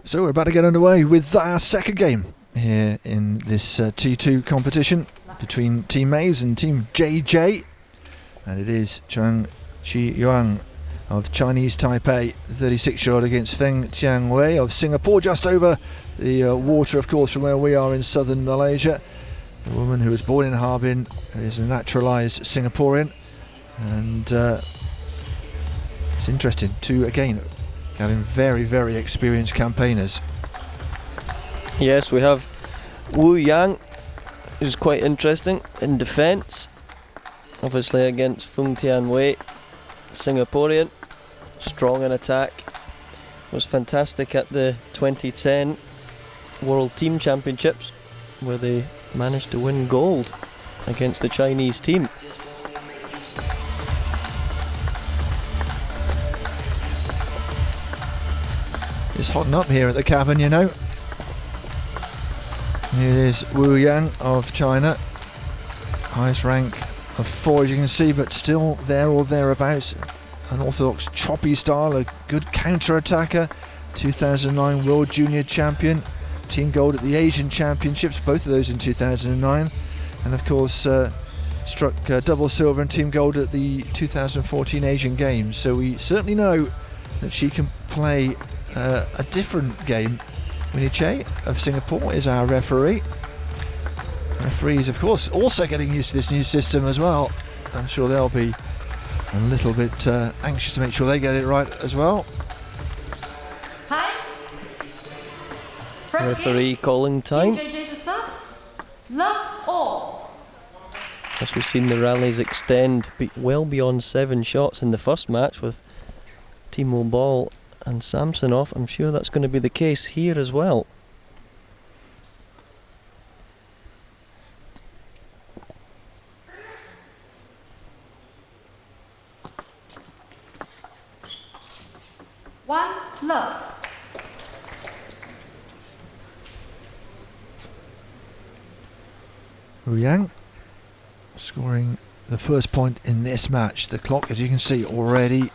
So we're about to get underway with our second game here in this T2 competition between Team Maze and Team JJ, and it is Chuang Chi-Yuan of Chinese Taipei, 36-year-old, against Feng Tian Wei of Singapore, just over the water, of course, from where we are in southern Malaysia. A woman who was born in Harbin is a naturalised Singaporean, and it's interesting to, again, having very, very experienced campaigners. Yes, we have Wu Yang, who's quite interesting in defence, obviously against Feng Tian Wei, Singaporean, strong in attack, was fantastic at the 2010 World Team Championships, where they managed to win gold against the Chinese team. It's hotting up here at the cabin, you know. Here is Wu Yang of China, highest rank of 4 as you can see, but still there or thereabouts. An orthodox choppy style, a good counter-attacker, 2009 World Junior Champion, team gold at the Asian Championships, both of those in 2009, and of course struck double silver and team gold at the 2014 Asian Games. So we certainly know that she can play a different game. Winnie Che of Singapore is our referee. Referees, of course, also getting used to this new system as well. I'm sure they'll be a little bit anxious to make sure they get it right as well. Referee calling time. JJ to serve. Love all. As we've seen the rallies extend well beyond 7 shots in the first match with Timo Ball and Samsonov, I'm sure that's going to be the case here as well. One love. Wu Yang scoring the first point in this match. The clock, as you can see, already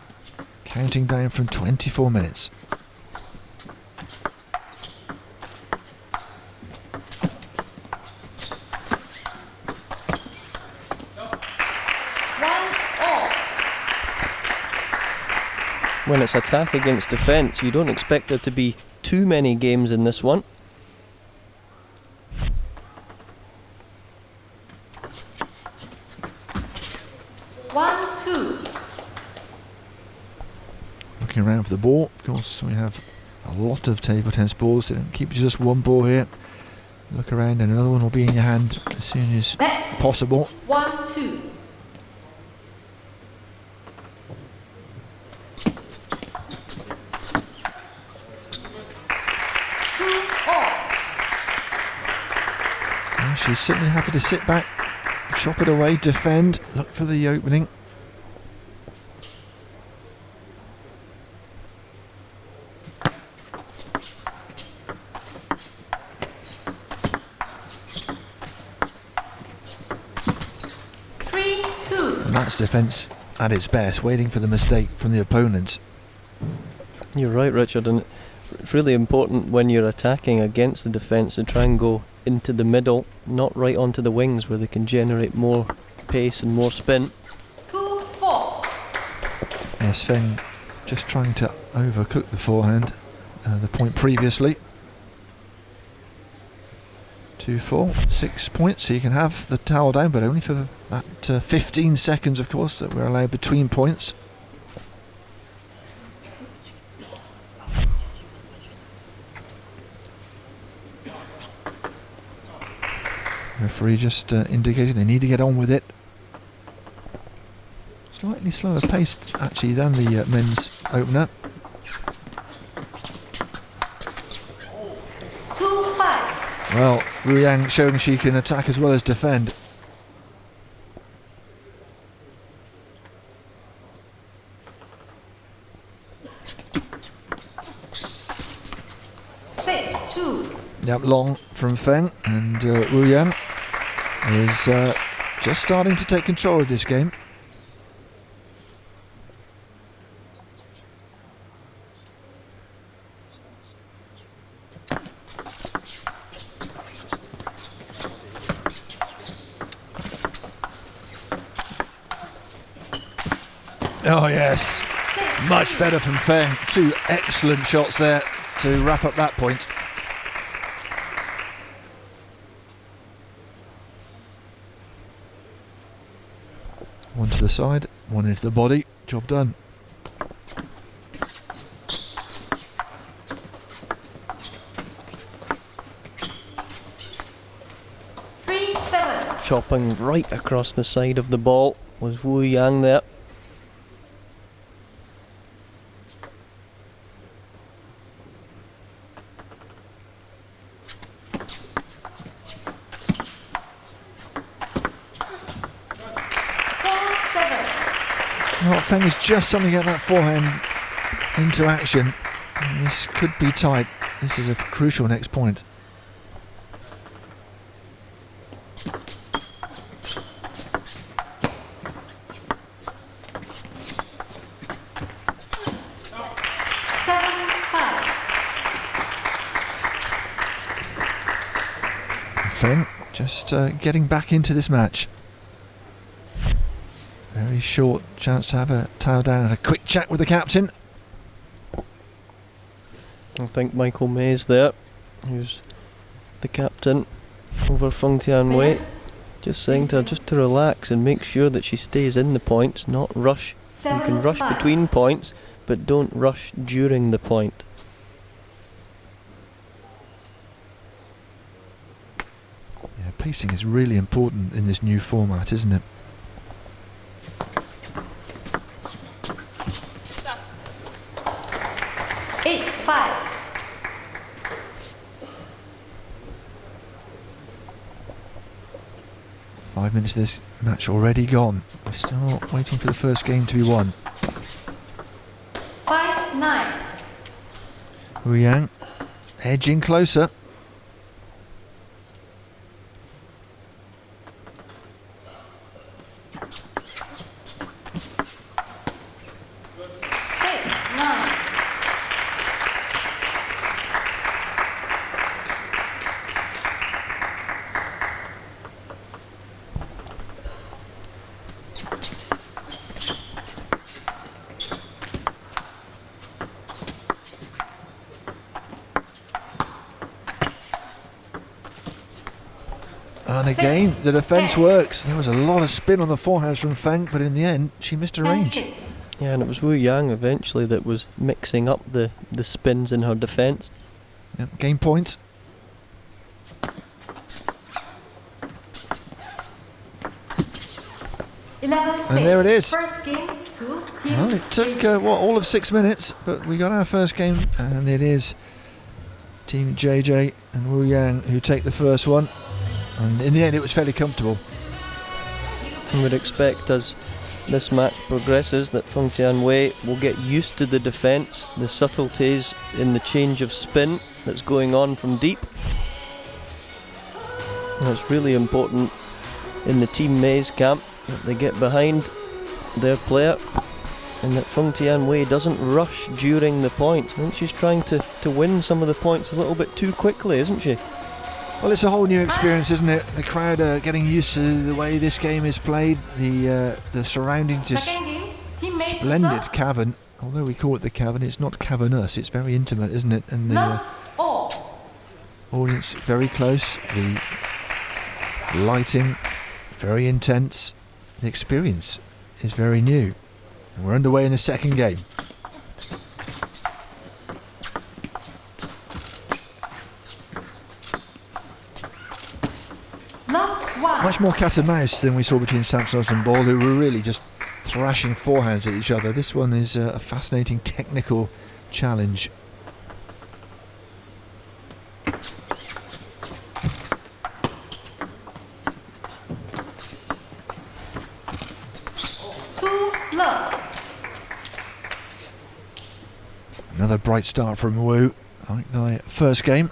counting down from 24 minutes. When it's attack against defence, you don't expect there to be too many games in this one. Looking around for the ball, of course we have a lot of table tennis balls, they don't keep just one ball here. Look around and another one will be in your hand as soon as possible. 1-2. She's certainly happy to sit back, chop it away, defend, look for the opening. And that's defence at its best, waiting for the mistake from the opponent. You're right, Richard, and it's really important when you're attacking against the defence to try and go into the middle, not right onto the wings where they can generate more pace and more spin. 2-4. Yes, Feng just trying to overcook the forehand, the point previously. 2-4, 6 points, so you can have the towel down, but only for that 15 seconds, of course, that we're allowed between points. Referee just indicating they need to get on with it. Slightly slower paced actually than the men's opener. 2-5. Well, Wu Yang showing she can attack as well as defend. Yep, long from Feng, and Wu Yang is just starting to take control of this game. Oh yes, much better from Feng. 2 excellent shots there to wrap up that point. One to the side, one into the body, job done. Chopping right across the side of the ball was Wu Yang there. Well, Feng is just starting to get that forehand into action. And this could be tight. This is a crucial next point. Feng just getting back into this match. Very short chance to have a towel down and a quick chat with the captain. I think Michael May's there, who's the captain over Feng Tian Wei, just saying to her just to relax and make sure that she stays in the points, not rush. You can rush between points, but don't rush during the point. Yeah, pacing is really important in this new format, isn't it? Five minutes of this match already gone. We're still waiting for the first game to be won. 5-9. Wu Yang edging closer. And again, the defence works. There was a lot of spin on the forehands from Feng, but in the end, she missed her range. Yeah, and it was Wu Yang eventually that was mixing up the spins in her defence. Yep, game point. And there it is. First game to Well, it took all of 6 minutes, but we got our first game, and it is Team JJ and Wu Yang who take the first one. And in the end, it was fairly comfortable. I would expect as this match progresses that Feng Tian Wei will get used to the defence, the subtleties in the change of spin that's going on from deep. And it's really important in the Team May's camp that they get behind their player and that Feng Tian Wei doesn't rush during the points. I think she's trying to win some of the points a little bit too quickly, isn't she? Well, it's a whole new experience, isn't it? The crowd are getting used to the way this game is played. The surroundings, this splendid cavern. Although we call it the cavern, it's not cavernous. It's very intimate, isn't it? And the audience very close. The lighting very intense. The experience is very new. And we're underway in the second game. Much more cat and mouse than we saw between Samsonov and Ball, who were really just thrashing forehands at each other. This one is a fascinating technical challenge. Another bright start from Wu, like the first game.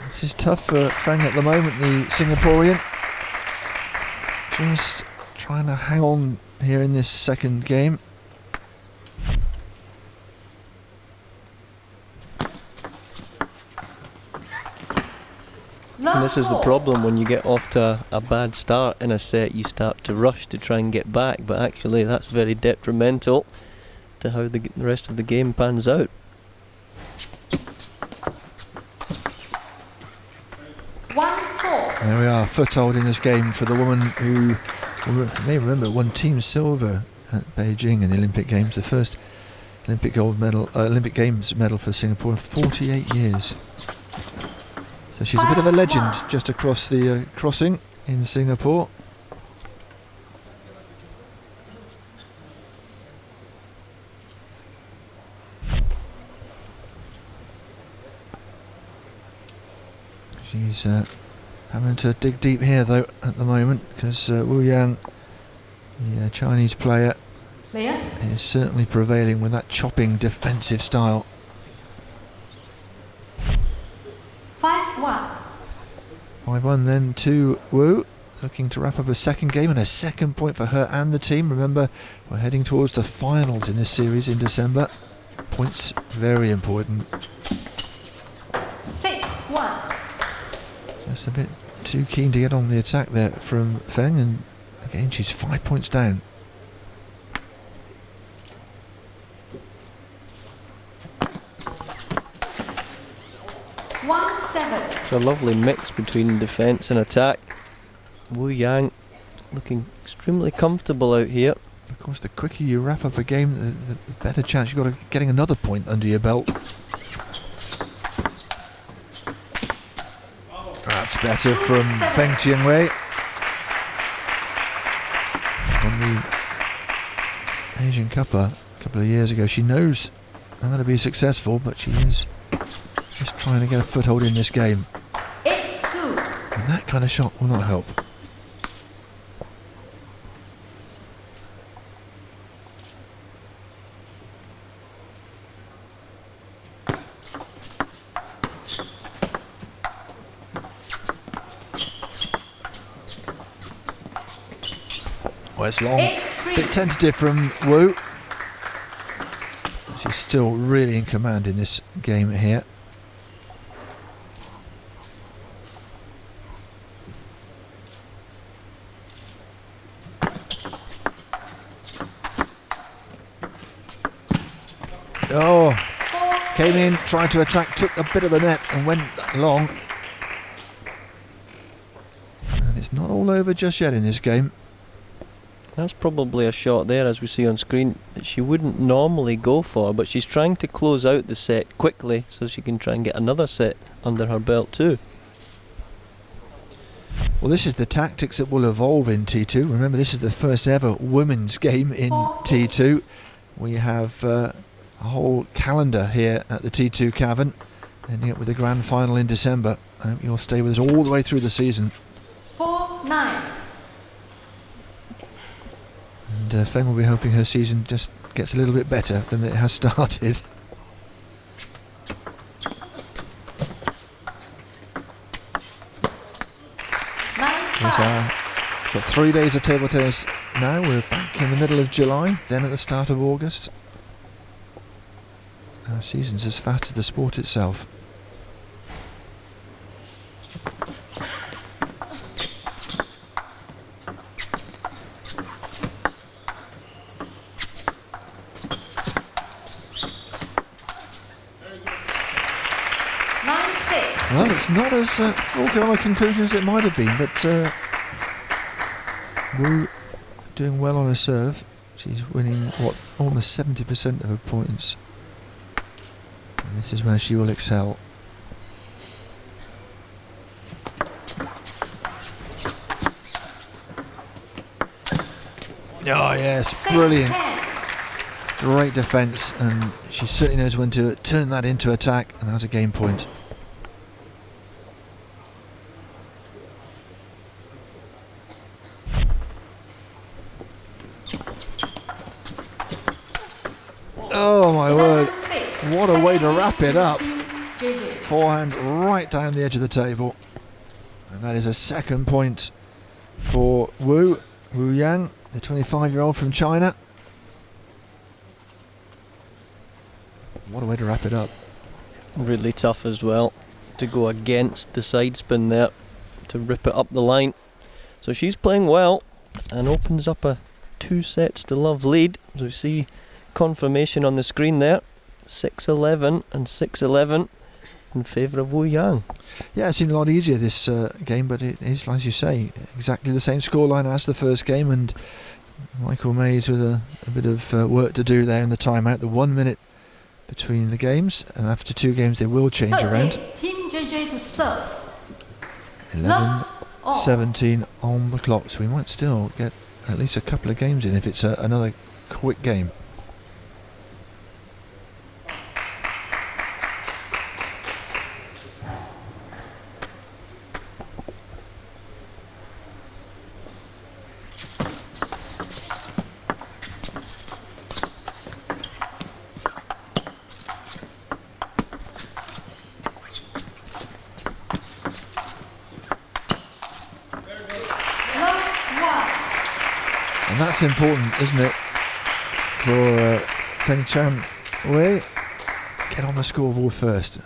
This is tough for Feng at the moment, the Singaporean. Just trying to hang on here in this second game. And this is the Love problem when you get off to a bad start in a set, you start to rush to try and get back, but actually that's very detrimental to how the rest of the game pans out. 1-4. There we are, foothold in this game for the woman who, you may remember, won team silver at Beijing in the Olympic Games, the first Olympic gold medal, Olympic Games medal for Singapore in 48 years. So she's a bit of a legend just across the crossing in Singapore. She's having to dig deep here though at the moment, because Wu Yang, the Chinese player, Players. is certainly prevailing with that chopping defensive style. 5-1. 5-1 then to Wu, looking to wrap up a second game and a second point for her and the team. Remember, we're heading towards the finals in this series in December. Points very important. 6-1. Just a bit too keen to get on the attack there from Feng, and again she's 5 points down. It's a lovely mix between defence and attack. Wu Yang looking extremely comfortable out here. Of course, the quicker you wrap up a game, the better chance you've got of getting another point under your belt. That's better from Feng Tian Wei. On the Asian Cup a couple of years ago, she knows how to be successful, but she is just trying to get a foothold in this game. 8-2. And that kind of shot will not help. Well, it's long, bit tentative from Wu. She's still really in command in this game here. Oh, came in, tried to attack, took a bit of the net and went long. And it's not all over just yet in this game. That's probably a shot there, as we see on screen, that she wouldn't normally go for, but she's trying to close out the set quickly so she can try and get another set under her belt too. Well, this is the tactics that will evolve in T2. Remember, this is the first ever women's game in T2. We have a whole calendar here at the T2 Cavern, ending up with the grand final in December. I hope you'll stay with us all the way through the season. 4-9. And Feng will be hoping her season just gets a little bit better than it has started. Yes, got 3 days of table tennis now. We're back in the middle of July, then at the start of August. Our season's as fast as the sport itself. Well, it's not as foregone a conclusion as it might have been, but Wu doing well on her serve. She's winning, what, almost 70% of her points. And this is where she will excel. Oh yes, brilliant. Great defence, and she certainly knows when to turn that into attack, and that's a game point. Oh my word, what a way to wrap it up. Forehand right down the edge of the table. And that is a second point for Wu Yang, the 25-year-old from China. What a way to wrap it up. Really tough as well. to go against the side spin there to rip it up the line. So she's playing well and opens up a 2-sets-to-love lead. So we see confirmation on the screen there, 6-11 and 6-11 in favour of Wu Yang. Yeah, it seemed a lot easier this game, but it is, as you say, exactly the same scoreline as the first game, and Michael Mays with a bit of work to do there in the timeout. The 1 minute between the games, and after 2 games they will change around. Team JJ to serve. 11-17 on the clock, so we might still get at least a couple of games in if it's another quick game. And that's important, isn't it, for Feng Tian Wei? Get on the scoreboard first.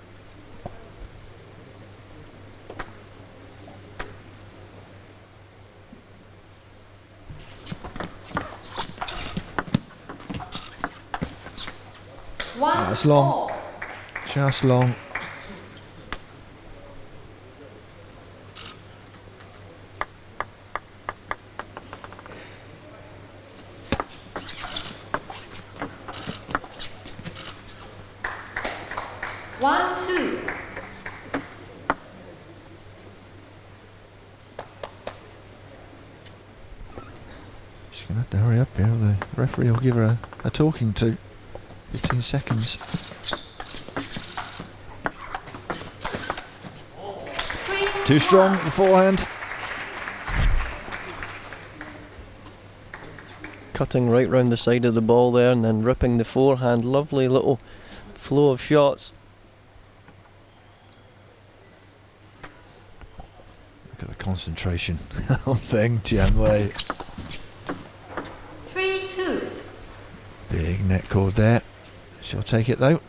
That's long, just long. She's going to have to hurry up here. The referee will give her a talking to. 15 seconds. Too strong, the forehand. Cutting right round the side of the ball there and then ripping the forehand. Lovely little flow of shots. Look at the concentration on Feng Tian Wei. 3-2. Big net cord there. She'll take it though.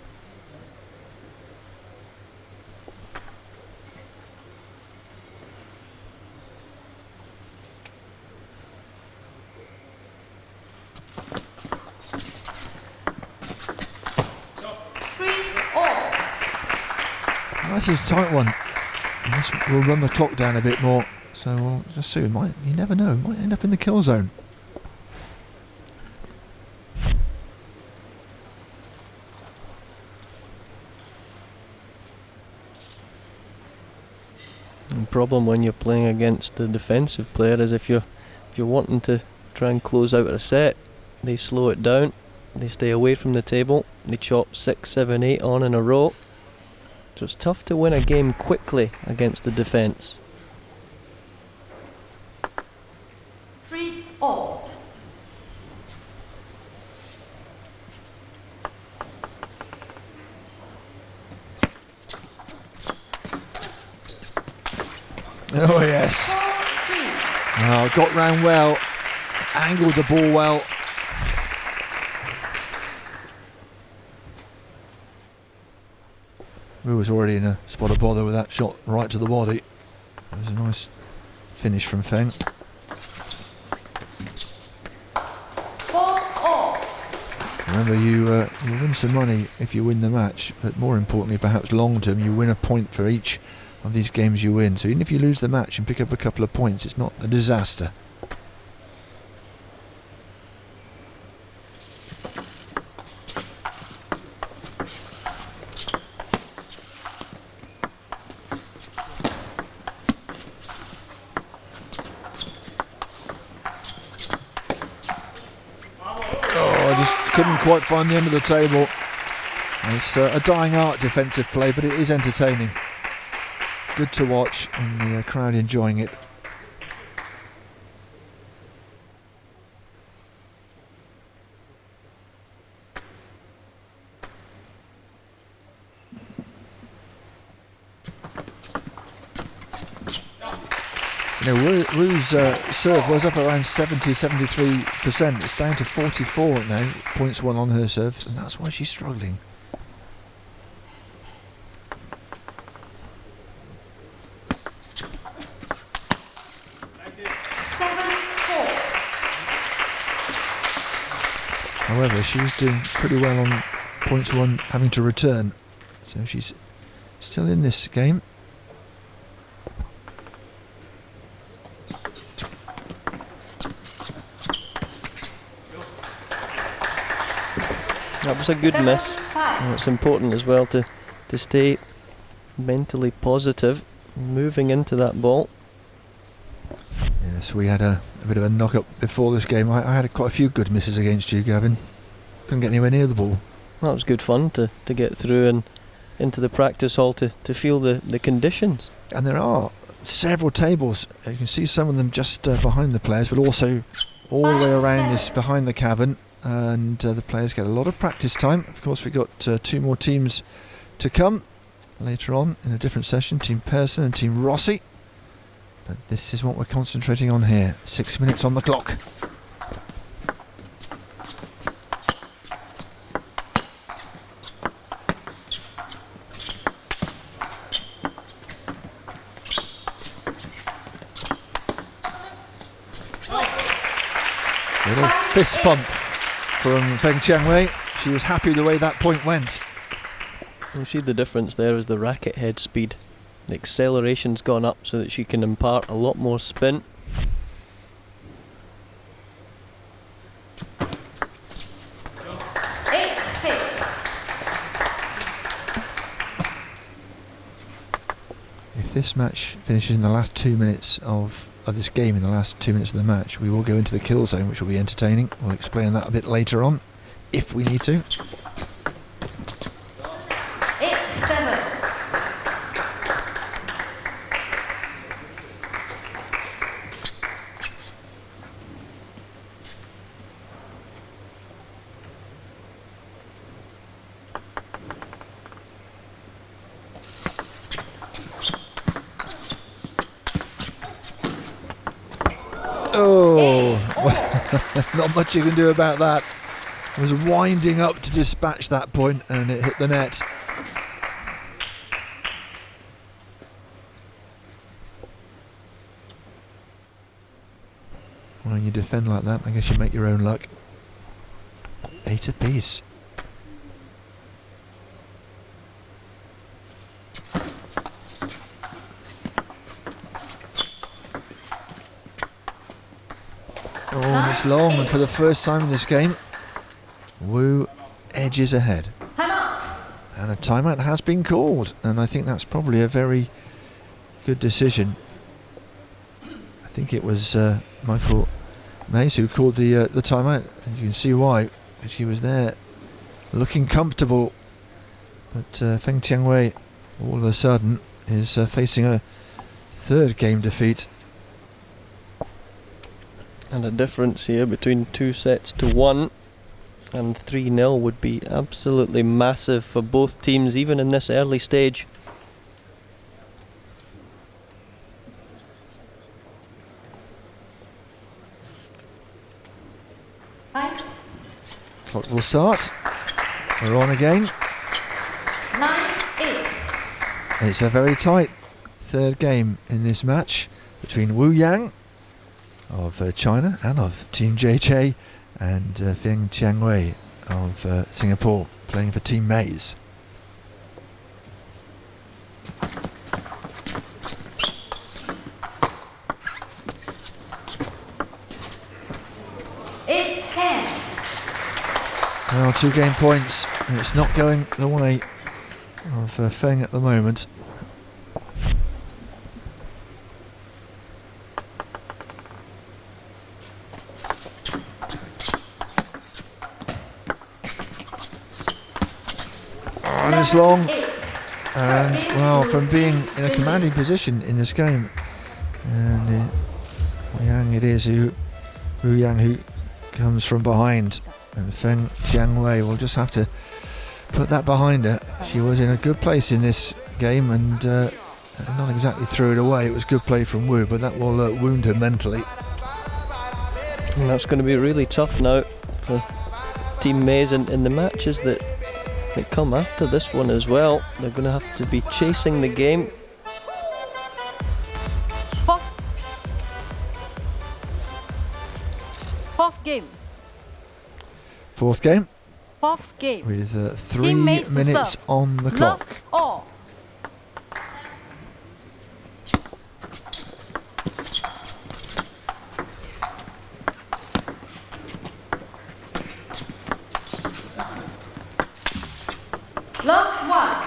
This is a tight one. We'll run the clock down a bit more, so we'll just see. You never know, it might end up in the kill zone. The problem when you're playing against the defensive player is if you're wanting to try and close out a set, they slow it down, they stay away from the table, they chop 6, 7, 8 on in a row. So it's tough to win a game quickly against the defence. 3-0. Oh yes. Oh, got round well, angled the ball well. Wu was already in a spot of bother with that shot right to the body. It was a nice finish from Feng. 4-4. Remember, you win some money if you win the match, but more importantly, perhaps long term, you win a point for each of these games you win. So even if you lose the match and pick up a couple of points, it's not a disaster. Couldn't quite find the end of the table. It's a dying art, defensive play, but it is entertaining. Good to watch, and the crowd enjoying it. You know, Wu's serve was up around 70-73%. It's down to 44 now, points won on her serve, and that's why she's struggling. However, she's doing pretty well on points one, having to return. So she's still in this game. That was a good miss. And it's important as well to stay mentally positive, moving into that ball. Yes, we had a bit of a knock-up before this game. I had quite a few good misses against you, Gavin. Couldn't get anywhere near the ball. That was good fun to get through and into the practice hall to feel the conditions. And there are several tables. You can see some of them just behind the players, but also all the way around this behind the cavern. And the players get a lot of practice time. Of course, we've got two more teams to come later on in a different session, Team Pearson and Team Rossi. But this is what we're concentrating on here. 6 minutes on the clock. Little fist pump from Feng Tian Wei. She was happy the way that point went. You see the difference there is the racket head speed. The acceleration's gone up so that she can impart a lot more spin. If this match finishes in the last 2 minutes of this game, in the last 2 minutes of the match, we will go into the kill zone, which will be entertaining. We'll explain that a bit later on, if we need to. Not much you can do about that. I was winding up to dispatch that point and it hit the net. When you defend like that, I guess you make your own luck. 8 apiece. Oh, it's long, and for the first time in this game, Wu edges ahead. And a timeout has been called, and I think that's probably a very good decision. I think it was Michael Mays who called the timeout, and you can see why. She was there looking comfortable, but Feng Tian Wei all of a sudden is facing a third game defeat. And a difference here between 2 sets to 1 and 3-0 would be absolutely massive for both teams, even in this early stage. Clock will start. We're on again. 9-8. It's a very tight third game in this match between Wu Yang of China and of Team JJ and Feng Tian Wei of Singapore playing for Team Mays. Well, 2 game points, and it's not going the way of Feng at the moment. And it's long, and well, from being in a commanding position in this game, and Yang it is Wu Yang who comes from behind, and Feng Tian Wei will just have to put that behind her. She was in a good place in this game and not exactly threw it away. It was good play from Wu, but that will wound her mentally. And that's going to be really tough now for Team Mays in the matches that come after this one as well. They're going to have to be chasing the game. Fourth game. Fourth game Fourth game. with 3 Teammates to minutes serve. on the Love clock. all. Love 1.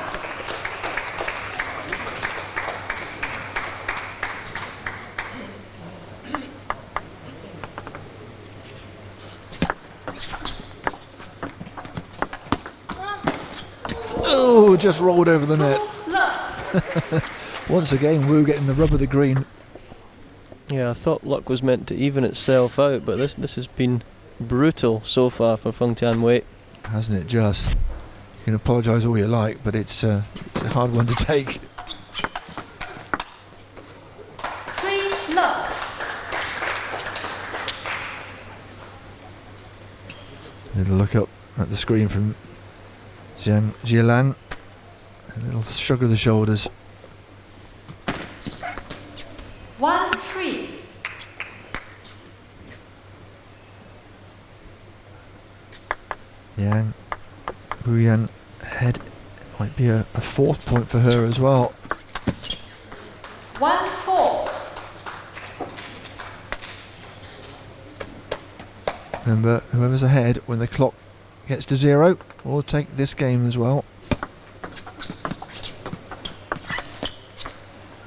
Oh, just rolled over the net. Love. Once again, Wu getting the rub of the green. Yeah, I thought luck was meant to even itself out, but this has been brutal so far for Feng Tian Wei. Hasn't it just? You can apologise all you like, but it's a hard one to take. 3 love. Little look up at the screen from Zhang Jialan. A little shrug of the shoulders. 1-3. Wu Yang ahead. Might be a 4th point for her as well. 1-4. Remember, whoever's ahead when the clock gets to 0 will take this game as well.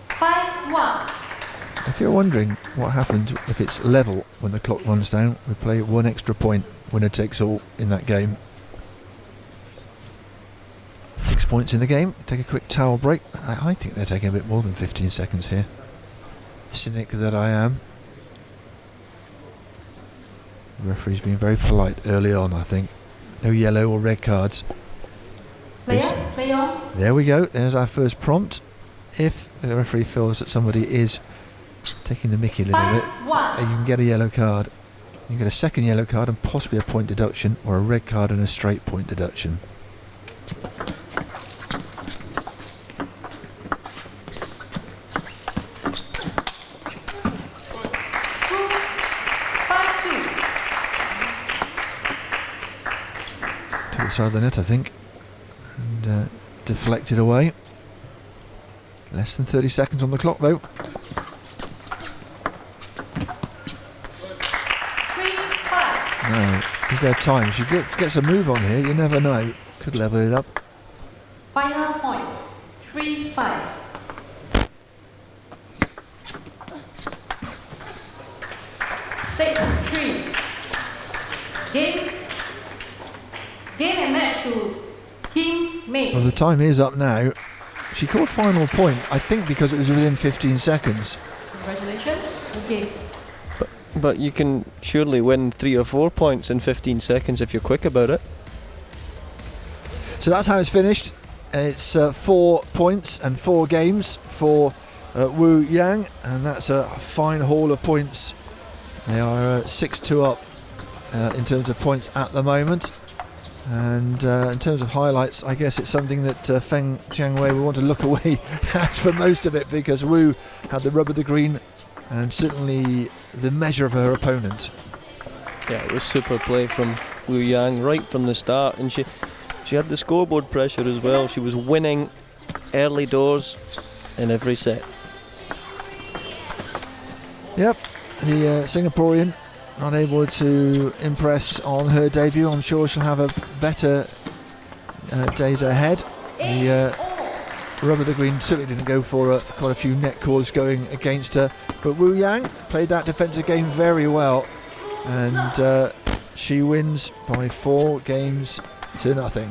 5-1. If you're wondering what happens if it's level when the clock runs down, we play 1 extra point. Winner takes all in that game. 6 points in the game. Take a quick towel break. I think they're taking a bit more than 15 seconds here. Cynic that I am. The referee's been very polite early on, I think. No yellow or red cards. Players, play on. There we go. There's our first prompt. If the referee feels that somebody is taking the mickey a little bit, 5-1. you can get a yellow card. You can get a second yellow card and possibly a point deduction, or a red card and a straight point deduction. To the side of the net, I think, and deflected away. Less than 30 seconds on the clock, though. 3-5. No, is there time? She gets a move on here. You never know. Could level it up. Final point. 3-5. 6-3. Game and match to teammates. Well, the time is up now. She called final point, I think, because it was within 15 seconds. Congratulations. Okay. But you can surely win 3 or 4 points in 15 seconds if you're quick about it. So that's how it's finished. It's 4 points and 4 games for Wu Yang, and that's a fine haul of points. They are 6-2 up in terms of points at the moment. And in terms of highlights, I guess it's something that Feng Tian Wei will want to look away at for most of it, because Wu had the rub of the green and certainly the measure of her opponent. Yeah, it was super play from Wu Yang right from the start, and she had the scoreboard pressure as well. She was winning early doors in every set. Yep, The Singaporean not able to impress on her debut. I'm sure she'll have a better days ahead. The rub of the green certainly didn't go for quite a few net calls going against her, but Wu Yang played that defensive game very well, and she wins by 4 games to nothing.